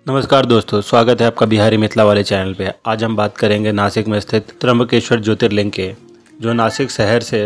नमस्कार दोस्तों, स्वागत है आपका बिहारी मिथिला वाले चैनल पे। आज हम बात करेंगे नासिक में स्थित त्र्यंबकेश्वर ज्योतिर्लिंग के, जो नासिक शहर से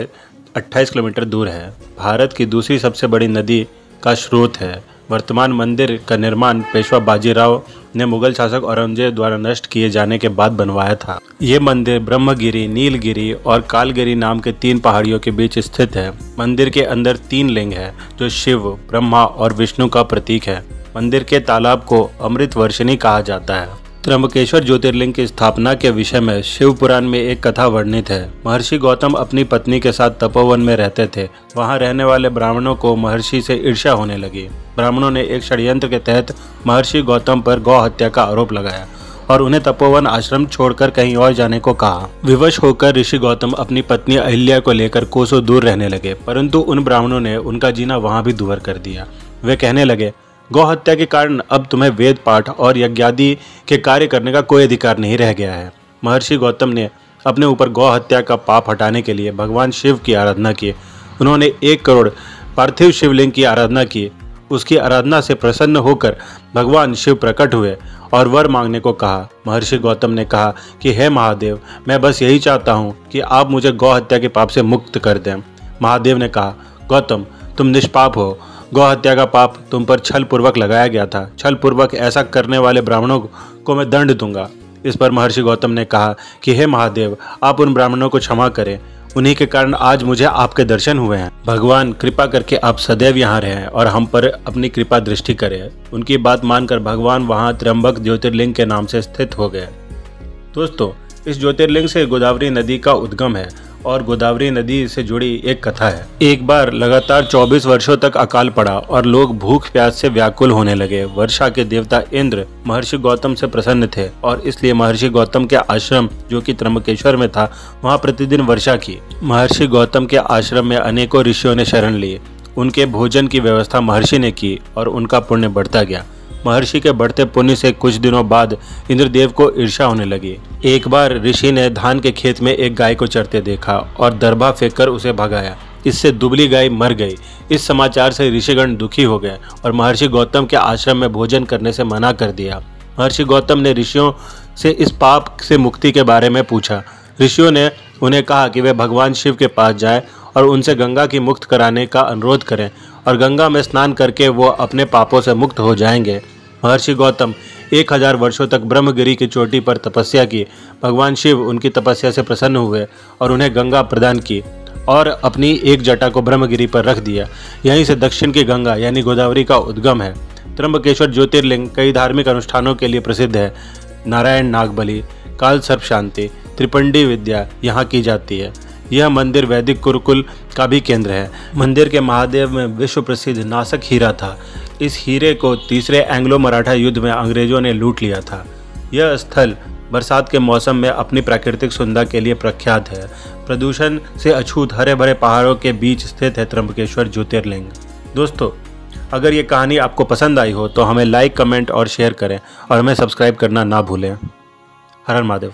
28 किलोमीटर दूर है। भारत की दूसरी सबसे बड़ी नदी का स्रोत है। वर्तमान मंदिर का निर्माण पेशवा बाजीराव ने मुगल शासक औरंगजेब द्वारा नष्ट किए जाने के बाद बनवाया था। ये मंदिर ब्रह्मगिरी, नीलगिरी और कालगिरी नाम के 3 पहाड़ियों के बीच स्थित है। मंदिर के अंदर 3 लिंग है, जो शिव, ब्रह्मा और विष्णु का प्रतीक है। मंदिर के तालाब को अमृत वर्षिणी कहा जाता है। त्र्यंबकेश्वर ज्योतिर्लिंग की स्थापना के विषय में शिव पुराण में एक कथा वर्णित है। महर्षि गौतम अपनी पत्नी के साथ तपोवन में रहते थे। वहां रहने वाले ब्राह्मणों को महर्षि से ईर्ष्या होने लगी। ब्राह्मणों ने एक षड्यंत्र के तहत महर्षि गौतम पर गौ हत्या का आरोप लगाया और उन्हें तपोवन आश्रम छोड़कर कहीं और जाने को कहा। विवश होकर ऋषि गौतम अपनी पत्नी अहिल्या को लेकर कोसों दूर रहने लगे, परंतु उन ब्राह्मणों ने उनका जीना वहां भी दूभर कर दिया। वे कहने लगे, गौ हत्या के कारण अब तुम्हें वेद पाठ और यज्ञादि के कार्य करने का कोई अधिकार नहीं रह गया है। महर्षि गौतम ने अपने ऊपर गौ हत्या का पाप हटाने के लिए भगवान शिव की आराधना की। उन्होंने 1 करोड़ पार्थिव शिवलिंग की आराधना की। उसकी आराधना से प्रसन्न होकर भगवान शिव प्रकट हुए और वर मांगने को कहा। महर्षि गौतम ने कहा कि हे महादेव, मैं बस यही चाहता हूँ कि आप मुझे गौ हत्या के पाप से मुक्त कर दें। महादेव ने कहा, गौतम, तुम निष्पाप हो। गौ हत्या का पाप तुम पर छल पूर्वक लगाया गया था। छल पूर्वक ऐसा करने वाले ब्राह्मणों को मैं दंड दूंगा। इस पर महर्षि गौतम ने कहा कि हे महादेव, आप उन ब्राह्मणों को क्षमा करें। उन्हीं के कारण आज मुझे आपके दर्शन हुए हैं। भगवान, कृपा करके आप सदैव यहाँ रहें और हम पर अपनी कृपा दृष्टि करें। उनकी बात मानकर भगवान वहाँ त्र्यंबक ज्योतिर्लिंग के नाम से स्थित हो गए। दोस्तों, इस ज्योतिर्लिंग से गोदावरी नदी का उद्गम है और गोदावरी नदी से जुड़ी एक कथा है। एक बार लगातार 24 वर्षों तक अकाल पड़ा और लोग भूख प्यास से व्याकुल होने लगे। वर्षा के देवता इंद्र महर्षि गौतम से प्रसन्न थे और इसलिए महर्षि गौतम के आश्रम, जो कि त्र्यंबकेश्वर में था, वहां प्रतिदिन वर्षा की। महर्षि गौतम के आश्रम में अनेकों ऋषियों ने शरण ली। उनके भोजन की व्यवस्था महर्षि ने की और उनका पुण्य बढ़ता गया। महर्षि के बढ़ते पुण्य से कुछ दिनों बाद इंद्रदेव को ईर्ष्या होने लगी। एक बार ऋषि ने धान के खेत में एक गाय को चरते देखा और दरबा फेंककर उसे भगाया। इससे दुबली गाय मर गई। इस समाचार से ऋषिगण दुखी हो गए और महर्षि गौतम के आश्रम में भोजन करने से मना कर दिया। महर्षि गौतम ने ऋषियों से इस पाप से मुक्ति के बारे में पूछा। ऋषियों ने उन्हें कहा कि वे भगवान शिव के पास जाए और उनसे गंगा की मुक्त कराने का अनुरोध करें और गंगा में स्नान करके वो अपने पापों से मुक्त हो जाएंगे। महर्षि गौतम 1000 वर्षों तक ब्रह्मगिरी की चोटी पर तपस्या की। भगवान शिव उनकी तपस्या से प्रसन्न हुए और उन्हें गंगा प्रदान की और अपनी एक जटा को ब्रह्मगिरी पर रख दिया। यहीं से दक्षिण की गंगा यानी गोदावरी का उद्गम है। त्र्यंबकेश्वर ज्योतिर्लिंग कई धार्मिक अनुष्ठानों के लिए प्रसिद्ध है। नारायण नागबलि, काल सर्प शांति, त्रिपंडी विद्या यहाँ की जाती है। यह मंदिर वैदिक गुरुकुल का भी केंद्र है। मंदिर के महादेव में विश्व प्रसिद्ध नासक हीरा था। इस हीरे को तीसरे एंग्लो मराठा युद्ध में अंग्रेजों ने लूट लिया था। यह स्थल बरसात के मौसम में अपनी प्राकृतिक सुंदरता के लिए प्रख्यात है। प्रदूषण से अछूत हरे भरे पहाड़ों के बीच स्थित है त्र्यंबकेश्वर ज्योतिर्लिंग। दोस्तों, अगर ये कहानी आपको पसंद आई हो तो हमें लाइक, कमेंट और शेयर करें और हमें सब्सक्राइब करना ना भूलें। हर हर महादेव।